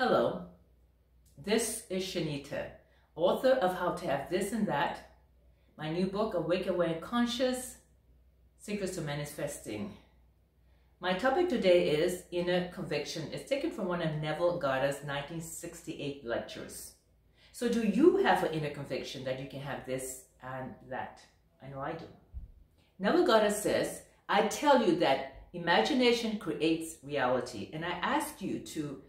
Hello, this is Chaneta, author of How to Have This and That, my new book, Awake, Aware, and Conscious, Secrets to Manifesting. My topic today is inner conviction. It's taken from one of Neville Goddard's 1968 lectures. So do you have an inner conviction that you can have this and that? I know I do. Neville Goddard says, I tell you that imagination creates reality, and I ask you to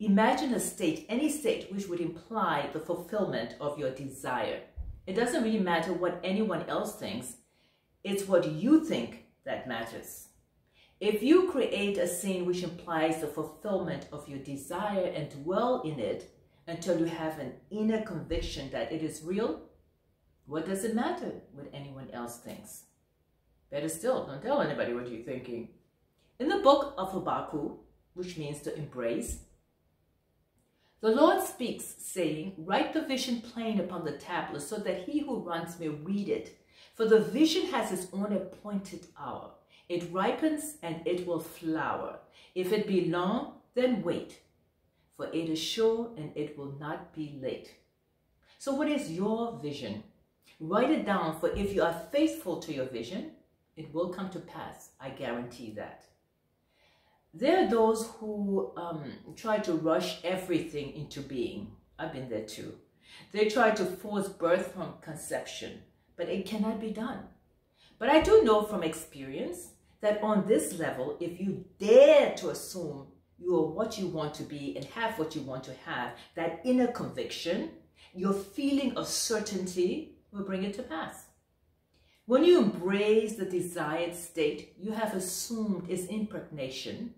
imagine a state, any state, which would imply the fulfillment of your desire. It doesn't really matter what anyone else thinks. It's what you think that matters. If you create a scene which implies the fulfillment of your desire and dwell in it until you have an inner conviction that it is real, what does it matter what anyone else thinks? Better still, don't tell anybody what you're thinking. In the book of Habakkuk, which means to embrace, the Lord speaks, saying, write the vision plain upon the tablet, so that he who runs may read it. For the vision has its own appointed hour. It ripens and it will flower. If it be long, then wait, for it is sure and it will not be late. So what is your vision? Write it down, for if you are faithful to your vision, it will come to pass. I guarantee that. There are those who try to rush everything into being. I've been there too. They try to force birth from conception, but it cannot be done. But I do know from experience that on this level, if you dare to assume you are what you want to be and have what you want to have, that inner conviction, your feeling of certainty will bring it to pass. When you embrace the desired state, you have assumed its impregnation,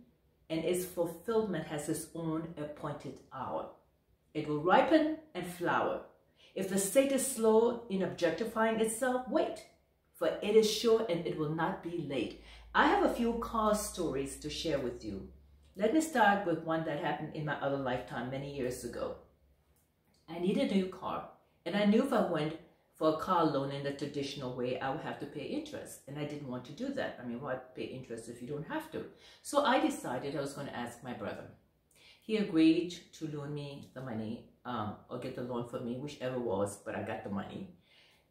and its fulfillment has its own appointed hour. It will ripen and flower. If the state is slow in objectifying itself, wait, for it is sure and it will not be late. I have a few car stories to share with you. Let me start with one that happened in my other lifetime many years ago. I needed a new car, and I knew if I went for a car loan in the traditional way, I would have to pay interest, and I didn't want to do that. I mean, why pay interest if you don't have to? So I decided I was going to ask my brother. He agreed to loan me the money, or get the loan for me, whichever was, but I got the money.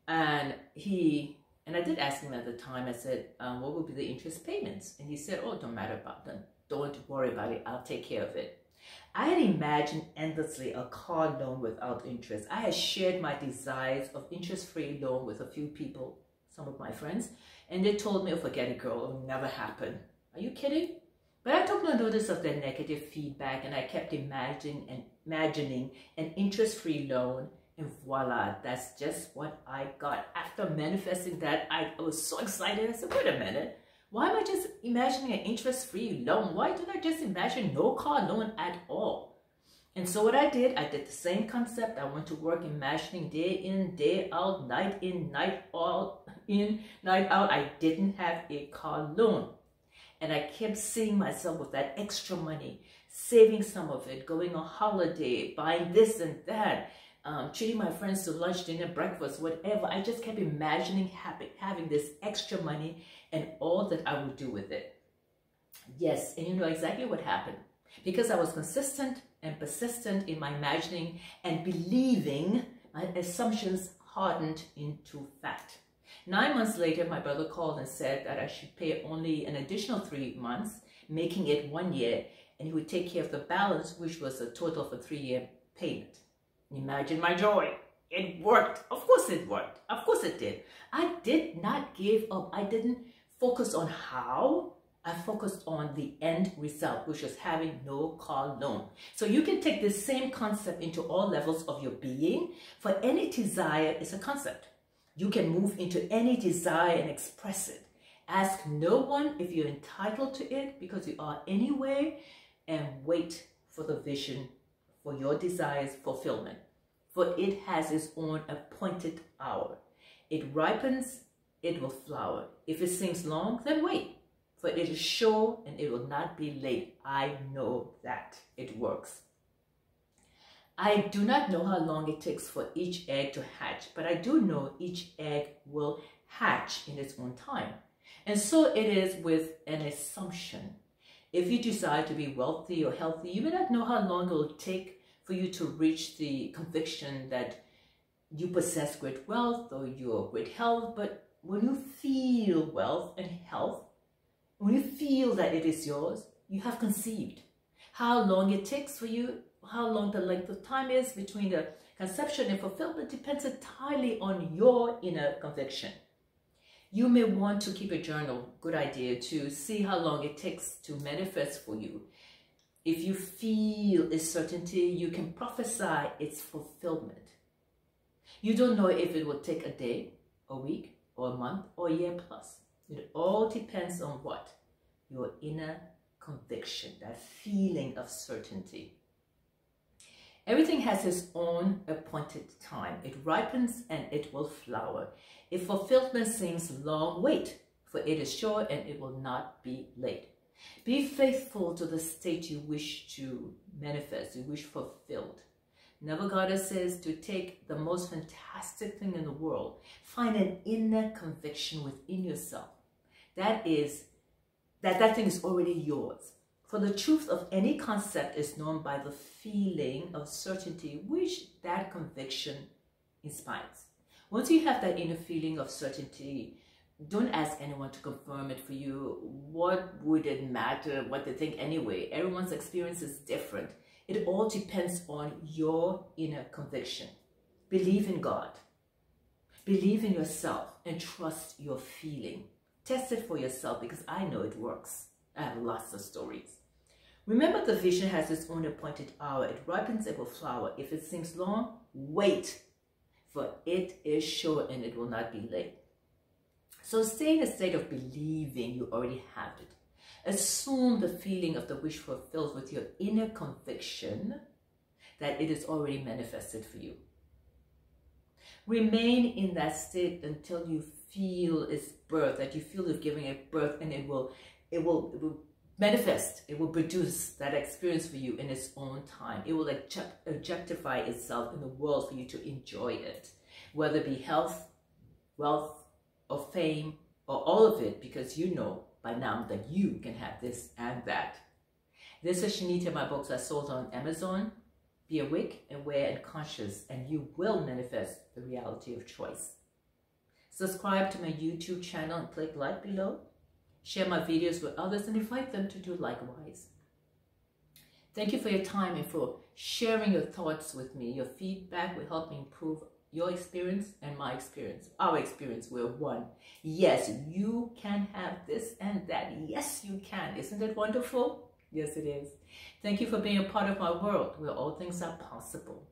And I did ask him at the time, I said, what would be the interest payments? And he said, oh, don't matter about them. Don't worry about it. I'll take care of it. I had imagined endlessly a car loan without interest. I had shared my desires of interest-free loan with a few people, some of my friends, and they told me, oh, forget it, girl, it will never happen. Are you kidding? But I took no notice of their negative feedback, and I kept imagining an interest-free loan, and voila, that's just what I got. After manifesting that, I was so excited. I said, wait a minute. Why am I just imagining an interest-free loan? Why did I just imagine no car loan at all? And so what I did the same concept. I went to work imagining day in, day out, night in, night out. I didn't have a car loan. And I kept seeing myself with that extra money, saving some of it, going on holiday, buying this and that, treating my friends to lunch, dinner, breakfast, whatever. I just kept imagining having this extra money and all that I would do with it. Yes, and you know exactly what happened. Because I was consistent and persistent in my imagining and believing, my assumptions hardened into fact. 9 months later, my brother called and said that I should pay only an additional 3 months, making it 1 year, and he would take care of the balance, which was a total of a 3-year payment. Imagine my joy. It worked. Of course it worked. Of course it did. I did not give up. I didn't focus on how. I focused on the end result, which was having no car loan. So you can take this same concept into all levels of your being. For any desire is a concept. You can move into any desire and express it. Ask no one if you're entitled to it, because you are anyway, and wait for the vision for your desires fulfillment, for it has its own appointed hour. It ripens, it will flower. If it seems long, then wait, for it is sure and it will not be late. I know that it works. I do not know how long it takes for each egg to hatch, but I do know each egg will hatch in its own time. And so it is with an assumption. If you desire to be wealthy or healthy, you may not know how long it will take for you to reach the conviction that you possess great wealth or you're great health. But when you feel wealth and health, when you feel that it is yours, you have conceived. How long it takes for you, how long the length of time is between the conception and fulfillment depends entirely on your inner conviction. You may want to keep a journal, good idea, to see how long it takes to manifest for you. If you feel a certainty, you can prophesy its fulfillment. You don't know if it will take a day, a week, or a month, or a year plus. It all depends on what? Your inner conviction, that feeling of certainty. Everything has its own appointed time. It ripens and it will flower. If fulfillment seems long, wait, for it is sure and it will not be late. Be faithful to the state you wish to manifest, you wish fulfilled. Neville Goddard says to take the most fantastic thing in the world, find an inner conviction within yourself. That thing is already yours. For the truth of any concept is known by the feeling of certainty which that conviction inspires. Once you have that inner feeling of certainty, don't ask anyone to confirm it for you. What would it matter what they think anyway? Everyone's experience is different. It all depends on your inner conviction. Believe in God. Believe in yourself and trust your feeling. Test it for yourself because I know it works. I have lots of stories. Remember, the vision has its own appointed hour. It ripens, it will flower. If it seems long, wait, for it is sure and it will not be late. So stay in a state of believing you already have it. Assume the feeling of the wish fulfilled with your inner conviction that it is already manifested for you. Remain in that state until you feel its birth, that you feel you're giving it birth, and it will manifest. It will produce that experience for you in its own time. It will objectify itself in the world for you to enjoy it, whether it be health, wealth, or fame, or all of it, because you know by now that you can have this and that. This is Chaneta. My books are sold on Amazon. Be awake, aware, and conscious, and you will manifest the reality of choice. Subscribe to my YouTube channel and click like below. Share my videos with others and invite them to do likewise. Thank you for your time and for sharing your thoughts with me. Your feedback will help me improve your experience and my experience. Our experience, we're one. Yes, you can have this and that. Yes, you can. Isn't it wonderful? Yes, it is. Thank you for being a part of my world where all things are possible.